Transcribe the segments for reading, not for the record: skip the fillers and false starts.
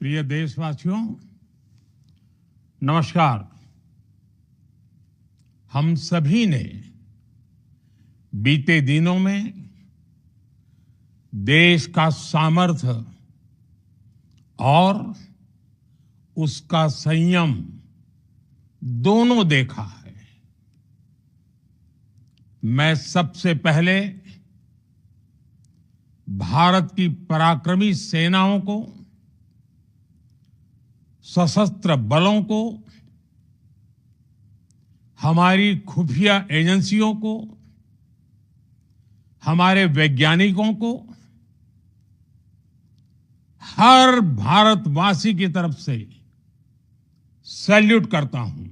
प्रिय देशवासियों, नमस्कार। हम सभी ने बीते दिनों में देश का सामर्थ्य और उसका संयम दोनों देखा है। मैं सबसे पहले भारत की पराक्रमी सेनाओं को, सशस्त्र बलों को, हमारी खुफिया एजेंसियों को, हमारे वैज्ञानिकों को, हर भारतवासी की तरफ से सैल्यूट करता हूं।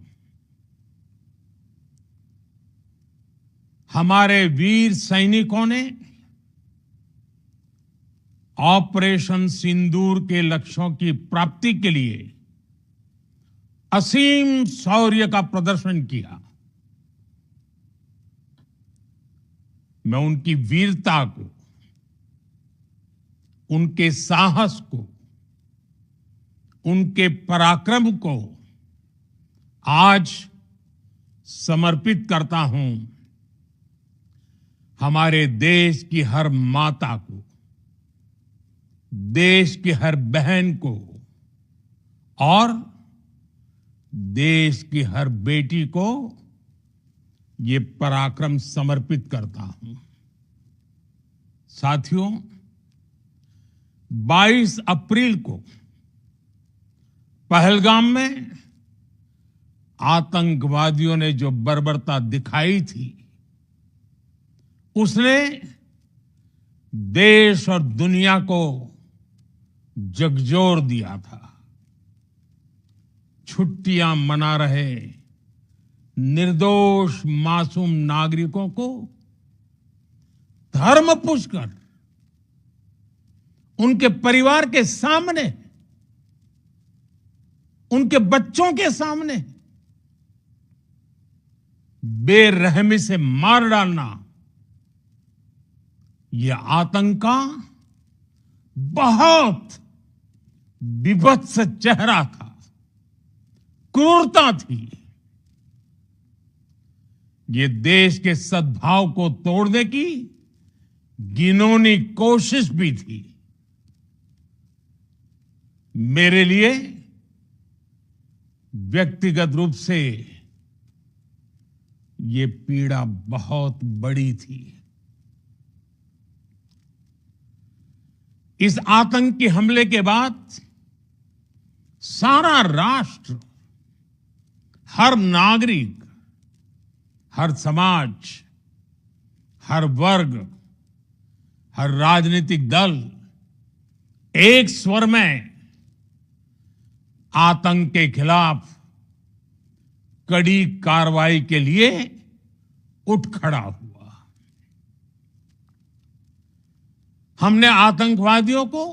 हमारे वीर सैनिकों ने ऑपरेशन सिंदूर के लक्ष्यों की प्राप्ति के लिए असीम शौर्य का प्रदर्शन किया। मैं उनकी वीरता को, उनके साहस को, उनके पराक्रम को आज समर्पित करता हूं। हमारे देश की हर माता को, देश की हर बहन को और देश की हर बेटी को ये पराक्रम समर्पित करता हूं। साथियों, 22 अप्रैल को पहलगाम में आतंकवादियों ने जो बर्बरता दिखाई थी, उसने देश और दुनिया को झकझोर दिया था। छुट्टियां मना रहे निर्दोष मासूम नागरिकों को धर्म पूछकर उनके परिवार के सामने, उनके बच्चों के सामने बेरहमी से मार डालना, यह आतंक का बहुत विभत्स चेहरा था, क्रूरता थी। ये देश के सद्भाव को तोड़ने की घिनौनी कोशिश भी थी। मेरे लिए व्यक्तिगत रूप से ये पीड़ा बहुत बड़ी थी। इस आतंकी हमले के बाद सारा राष्ट्र, हर नागरिक, हर समाज, हर वर्ग, हर राजनीतिक दल एक स्वर में आतंक के खिलाफ कड़ी कार्रवाई के लिए उठ खड़ा हुआ। हमने आतंकवादियों को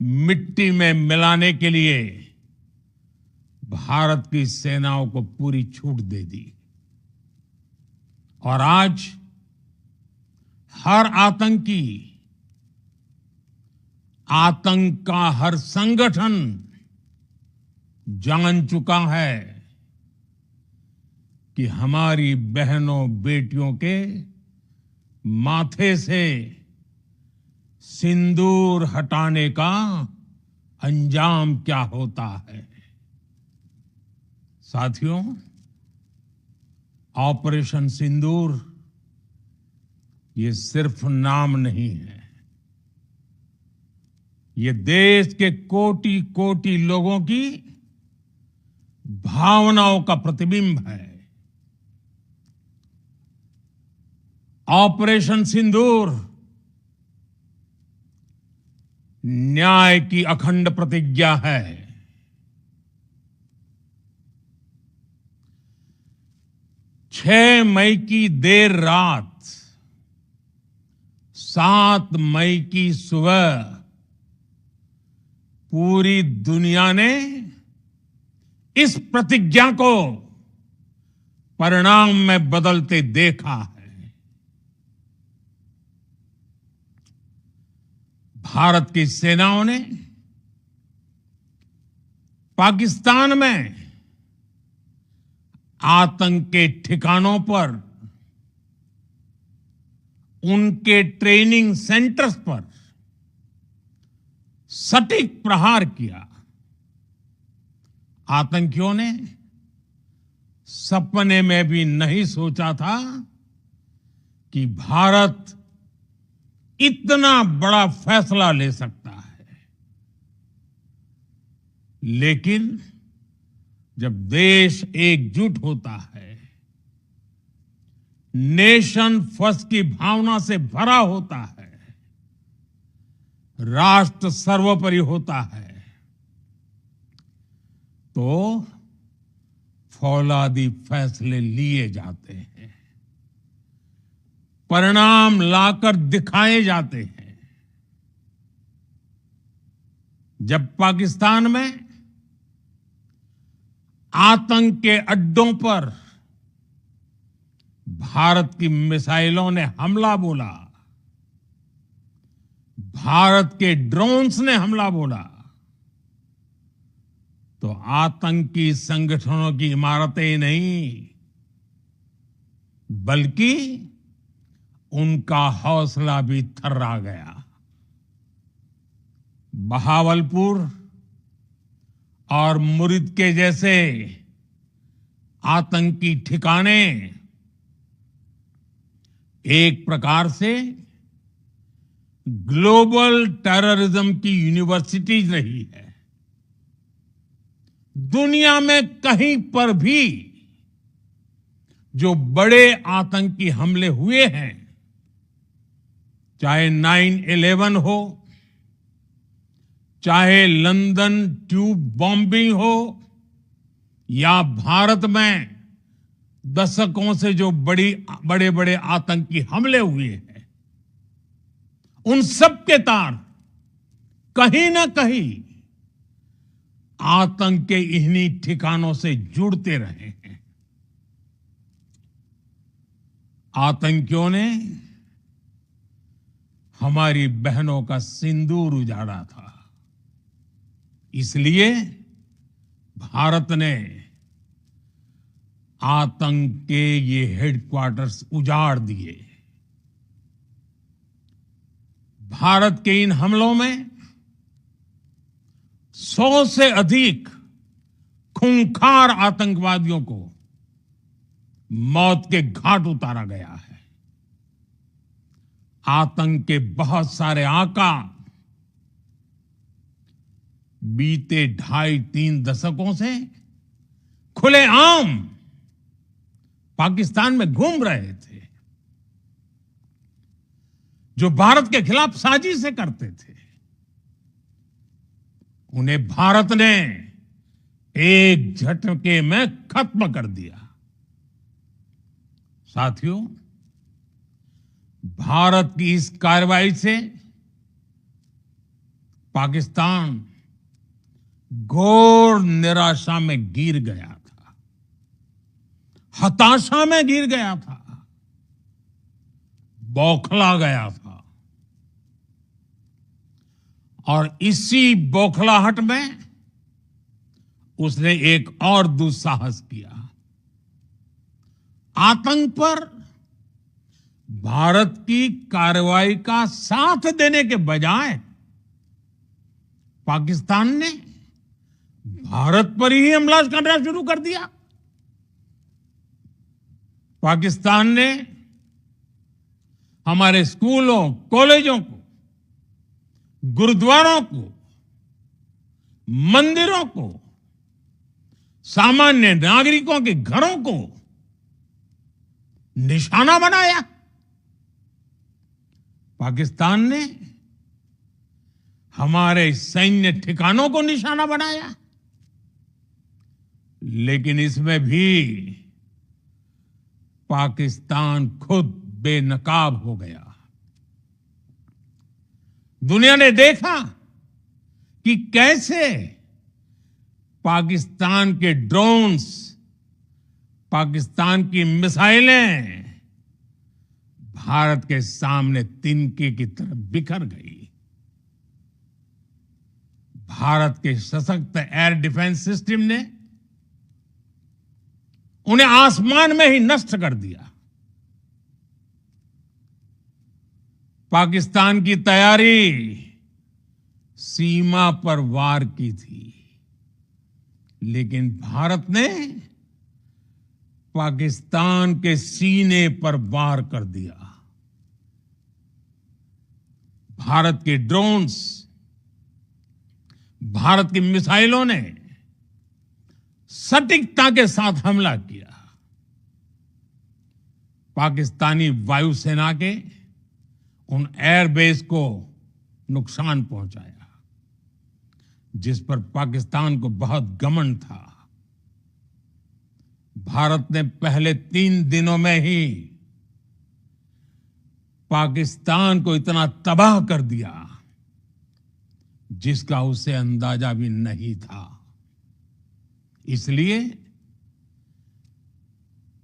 मिट्टी में मिलाने के लिए भारत की सेनाओं को पूरी छूट दे दी और आज हर आतंकी, आतंक का हर संगठन जान चुका है कि हमारी बहनों बेटियों के माथे से सिंदूर हटाने का अंजाम क्या होता है। साथियों, ऑपरेशन सिंदूर ये सिर्फ नाम नहीं है, ये देश के कोटि कोटि लोगों की भावनाओं का प्रतिबिंब है। ऑपरेशन सिंदूर न्याय की अखंड प्रतिज्ञा है। 6 मई की देर रात, 7 मई की सुबह पूरी दुनिया ने इस प्रतिज्ञा को परिणाम में बदलते देखा है। भारत की सेनाओं ने पाकिस्तान में आतंक के ठिकानों पर, उनके ट्रेनिंग सेंटर्स पर सटीक प्रहार किया। आतंकियों ने सपने में भी नहीं सोचा था कि भारत इतना बड़ा फैसला ले सकता है। लेकिन जब देश एकजुट होता है, नेशन फर्स्ट की भावना से भरा होता है, राष्ट्र सर्वोपरि होता है, तो फौलादी फैसले लिए जाते हैं, परिणाम लाकर दिखाए जाते हैं। जब पाकिस्तान में आतंक के अड्डों पर भारत की मिसाइलों ने हमला बोला, भारत के ड्रोन्स ने हमला बोला, तो आतंकी संगठनों की इमारतें नहीं, बल्कि उनका हौसला भी थर्रा गया। बहावलपुर और मुरिद के जैसे आतंकी ठिकाने एक प्रकार से ग्लोबल टेररिज्म की यूनिवर्सिटीज रही है। दुनिया में कहीं पर भी जो बड़े आतंकी हमले हुए हैं, चाहे 9/11 हो, चाहे लंदन ट्यूब बॉम्बिंग हो, या भारत में दशकों से जो बड़े बड़े आतंकी हमले हुए हैं, उन सब के तार कहीं ना कहीं आतंक के इन्हीं ठिकानों से जुड़ते रहे हैं। आतंकियों ने हमारी बहनों का सिंदूर उजाड़ा था, इसलिए भारत ने आतंक के ये हेडक्वार्टर्स उजाड़ दिए। भारत के इन हमलों में 100 से अधिक खूंखार आतंकवादियों को मौत के घाट उतारा गया है। आतंक के बहुत सारे आका बीते 2.5-3 दशकों से खुलेआम पाकिस्तान में घूम रहे थे, जो भारत के खिलाफ साजिशें करते थे। उन्हें भारत ने एक झटके में खत्म कर दिया। साथियों, भारत की इस कार्रवाई से पाकिस्तान घोर निराशा में गिर गया था, हताशा में गिर गया था, बौखला गया था। और इसी बौखलाहट में उसने एक और दुस्साहस किया। आतंक पर भारत की कार्रवाई का साथ देने के बजाय पाकिस्तान ने भारत पर ही हमला करना शुरू कर दिया। पाकिस्तान ने हमारे स्कूलों, कॉलेजों को, गुरुद्वारों को, मंदिरों को, सामान्य नागरिकों के घरों को निशाना बनाया। पाकिस्तान ने हमारे सैन्य ठिकानों को निशाना बनाया। लेकिन इसमें भी पाकिस्तान खुद बेनकाब हो गया। दुनिया ने देखा कि कैसे पाकिस्तान के ड्रोन्स, पाकिस्तान की मिसाइलें भारत के सामने तिनके की तरह बिखर गई। भारत के सशक्त एयर डिफेंस सिस्टम ने उन्हें आसमान में ही नष्ट कर दिया। पाकिस्तान की तैयारी सीमा पर वार की थी, लेकिन भारत ने पाकिस्तान के सीने पर वार कर दिया। भारत के ड्रोन्स, भारत की मिसाइलों ने सटीकता के साथ हमला किया। पाकिस्तानी वायुसेना के उन एयरबेस को नुकसान पहुंचाया, जिस पर पाकिस्तान को बहुत घमंड था। भारत ने पहले 3 दिनों में ही पाकिस्तान को इतना तबाह कर दिया जिसका उसे अंदाजा भी नहीं था। इसलिए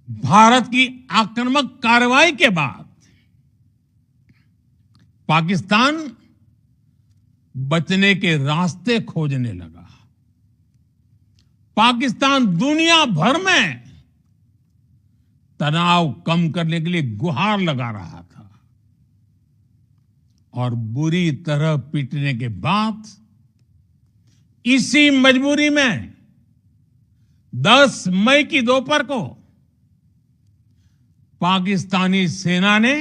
भारत की आक्रामक कार्रवाई के बाद पाकिस्तान बचने के रास्ते खोजने लगा। पाकिस्तान दुनिया भर में तनाव कम करने के लिए गुहार लगा रहा था, और बुरी तरह पीटने के बाद इसी मजबूरी में 10 मई की दोपहर को पाकिस्तानी सेना ने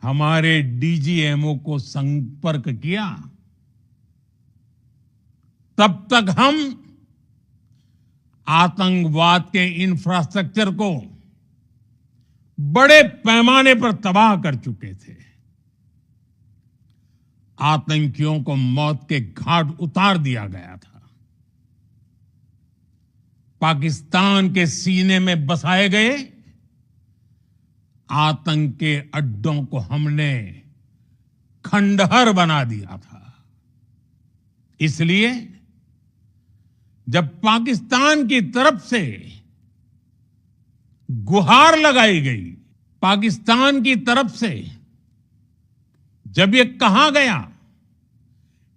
हमारे डीजीएमओ को संपर्क किया। तब तक हम आतंकवाद के इंफ्रास्ट्रक्चर को बड़े पैमाने पर तबाह कर चुके थे। आतंकियों को मौत के घाट उतार दिया गया था। पाकिस्तान के सीने में बसाए गए आतंक के अड्डों को हमने खंडहर बना दिया था। इसलिए जब पाकिस्तान की तरफ से गुहार लगाई गई, पाकिस्तान की तरफ से जब ये कहा गया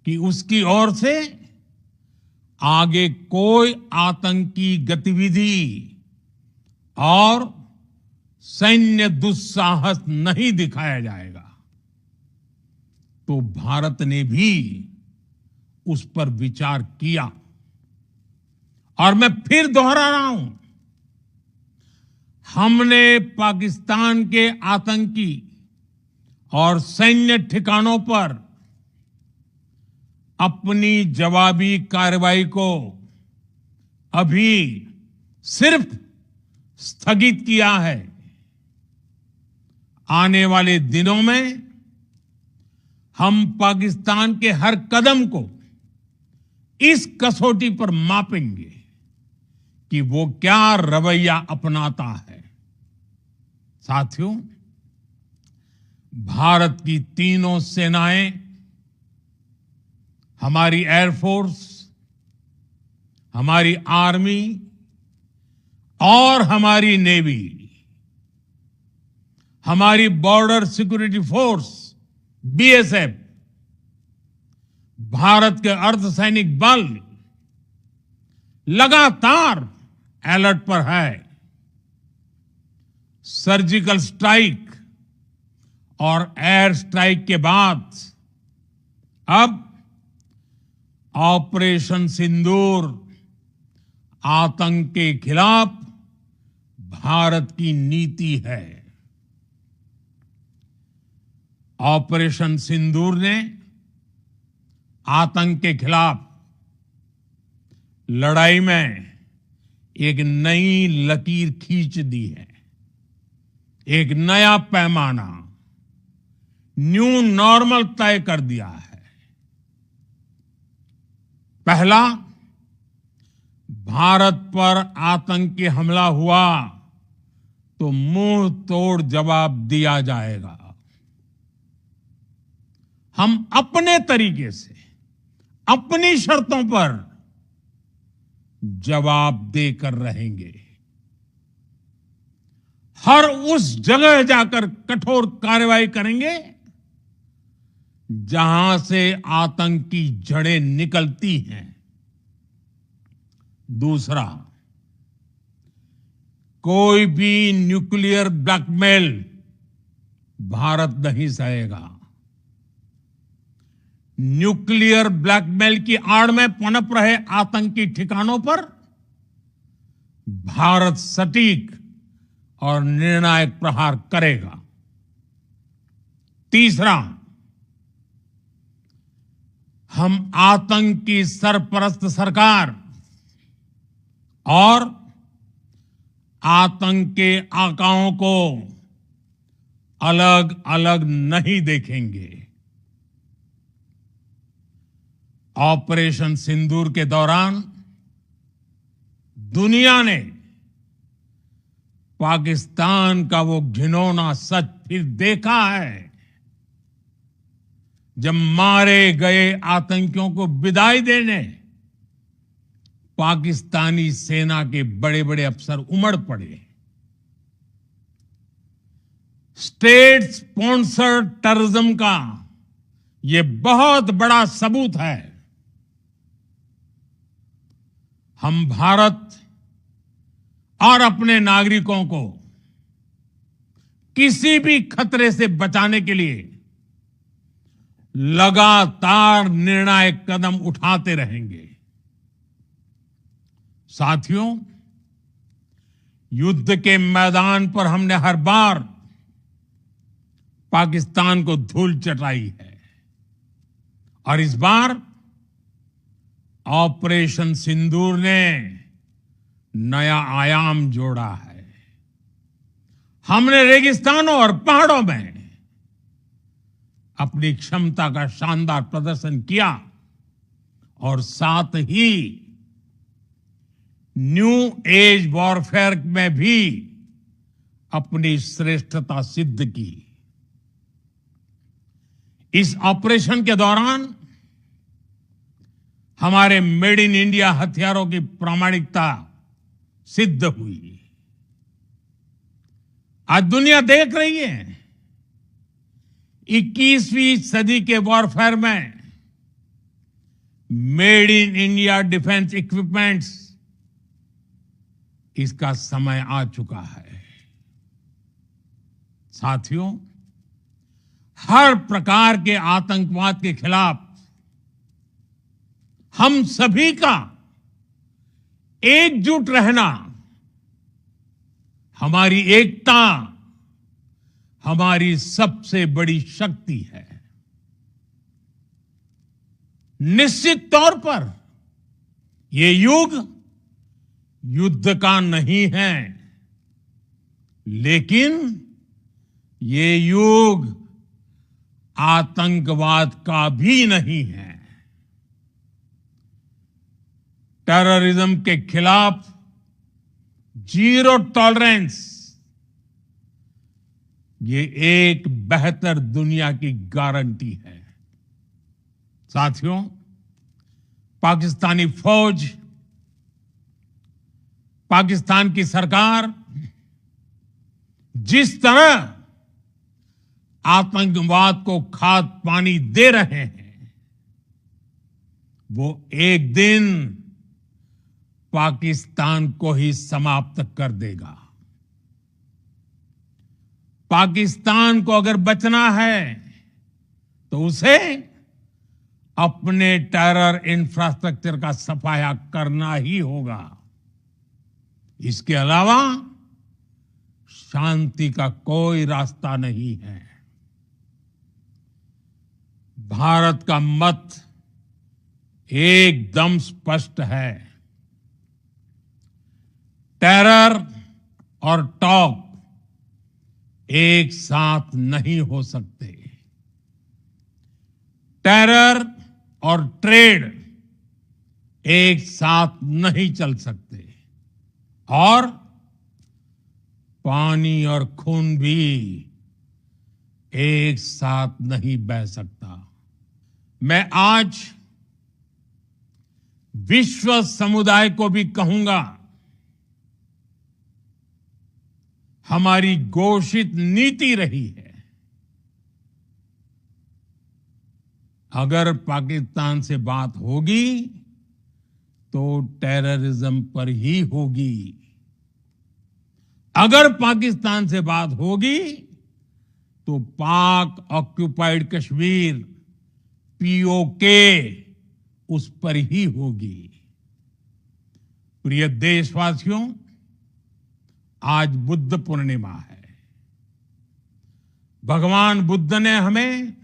कि उसकी ओर से आगे कोई आतंकी गतिविधि और सैन्य दुस्साहस नहीं दिखाया जाएगा, तो भारत ने भी उस पर विचार किया। और मैं फिर दोहरा रहा हूं, हमने पाकिस्तान के आतंकी और सैन्य ठिकानों पर अपनी जवाबी कार्रवाई को अभी सिर्फ स्थगित किया है। आने वाले दिनों में हम पाकिस्तान के हर कदम को इस कसौटी पर मापेंगे कि वो क्या रवैया अपनाता है। साथियों, भारत की तीनों सेनाएं, हमारी एयरफोर्स, हमारी आर्मी और हमारी नेवी, हमारी border security force BSF, Bharat के अर्धसैनिक बल लगातार अलर्ट पर है। सर्जिकल स्ट्राइक और एयर स्ट्राइक के बाद अब ऑपरेशन सिंदूर आतंक के खिलाफ भारत की नीति है। ऑपरेशन सिंदूर ने आतंक के खिलाफ लड़ाई में एक नई लकीर खींच दी है। एक नया पैमाना, न्यू नॉर्मल तय कर दिया है। पहला, भारत पर आतंकी हमला हुआ तो मुंह तोड़ जवाब दिया जाएगा। हम अपने तरीके से, अपनी शर्तों पर जवाब देकर रहेंगे। हर उस जगह जाकर कठोर कार्रवाई करेंगे जहां से आतंक की जड़ें निकलती हैं। दूसरा, कोई भी न्यूक्लियर ब्लैकमेल भारत नहीं सहेगा। न्यूक्लियर ब्लैकमेल की आड़ में पनप रहे आतंकी ठिकानों पर भारत सटीक और निर्णायक प्रहार करेगा। तीसरा, हम आतंक की सरपरस्त सरकार और आतंक के आकाओं को अलग अलग नहीं देखेंगे। ऑपरेशन सिंदूर के दौरान दुनिया ने पाकिस्तान का वो घिनौना सच फिर देखा है, जब मारे गए आतंकियों को विदाई देने पाकिस्तानी सेना के बड़े बड़े अफसर उमड़ पड़े। स्टेट स्पॉन्सर्ड टेररिज्म का यह बहुत बड़ा सबूत है। हम भारत और अपने नागरिकों को किसी भी खतरे से बचाने के लिए लगातार निर्णायक कदम उठाते रहेंगे। साथियों, युद्ध के मैदान पर हमने हर बार पाकिस्तान को धूल चटाई है और इस बार ऑपरेशन सिंदूर ने नया आयाम जोड़ा है। हमने रेगिस्तानों और पहाड़ों में अपनी क्षमता का शानदार प्रदर्शन किया और साथ ही न्यू एज वॉरफेयर में भी अपनी श्रेष्ठता सिद्ध की। इस ऑपरेशन के दौरान हमारे मेड इन इंडिया हथियारों की प्रामाणिकता सिद्ध हुई। आज दुनिया देख रही है 21वीं सदी के वॉरफेयर में made in India defence equipments, इसका समय आ चुका है। साथियों, हर प्रकार के आतंकवाद के खिलाफ हम सभी का एकजुट रहना, हमारी एकता हमारी सबसे बड़ी शक्ति है। निश्चित तौर पर ये युग युद्ध का नहीं है, लेकिन ये युग आतंकवाद का भी नहीं है। टेररिज्म के खिलाफ जीरो टॉलरेंस, ये एक बेहतर दुनिया की गारंटी है। साथियों, पाकिस्तानी फौज, पाकिस्तान की सरकार जिस तरह आतंकवाद को खाद पानी दे रहे हैं, वो एक दिन पाकिस्तान को ही समाप्त कर देगा। पाकिस्तान को अगर बचना है तो उसे अपने टेरर इंफ्रास्ट्रक्चर का सफाया करना ही होगा। इसके अलावा शांति का कोई रास्ता नहीं है। भारत का मत एकदम स्पष्ट है। टेरर और टॉक एक साथ नहीं हो सकते। टेरर और ट्रेड एक साथ नहीं चल सकते और पानी और खून भी एक साथ नहीं बह सकता। मैं आज विश्व समुदाय को भी कहूंगा, हमारी घोषित नीति रही है अगर पाकिस्तान से बात होगी तो टेररिज्म पर ही होगी। अगर पाकिस्तान से बात होगी तो पाक ऑक्युपाइड कश्मीर पीओके उस पर ही होगी। प्रिय देशवासियों, आज बुद्ध पूर्णिमा है। भगवान बुद्ध ने हमें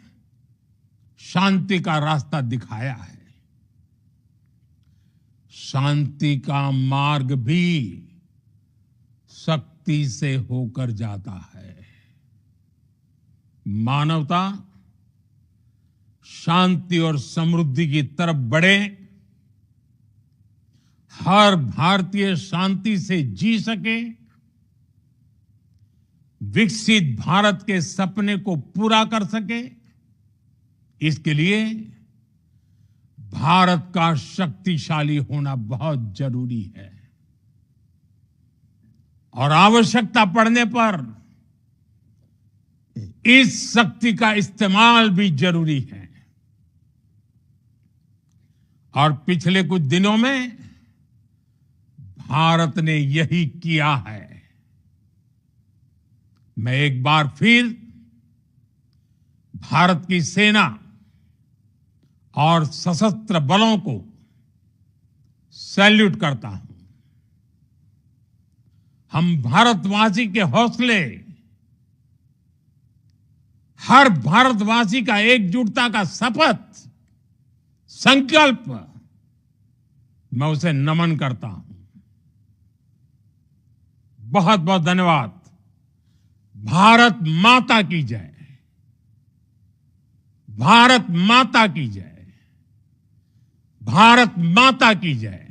शांति का रास्ता दिखाया है। शांति का मार्ग भी शक्ति से होकर जाता है। मानवता शांति और समृद्धि की तरफ बढ़े, हर भारतीय शांति से जी सके, विकसित भारत के सपने को पूरा कर सके, इसके लिए भारत का शक्तिशाली होना बहुत जरूरी है। और आवश्यकता पड़ने पर इस शक्ति का इस्तेमाल भी जरूरी है। और पिछले कुछ दिनों में भारत ने यही किया है। मैं एक बार फिर भारत की सेना और सशस्त्र बलों को सैल्यूट करता हूं। हम भारतवासी के हौसले, हर भारतवासी का एकजुटता का शपथ, संकल्प, मैं उसे नमन करता हूं। बहुत बहुत धन्यवाद। भारत माता की जय। भारत माता की जय। भारत माता की जय।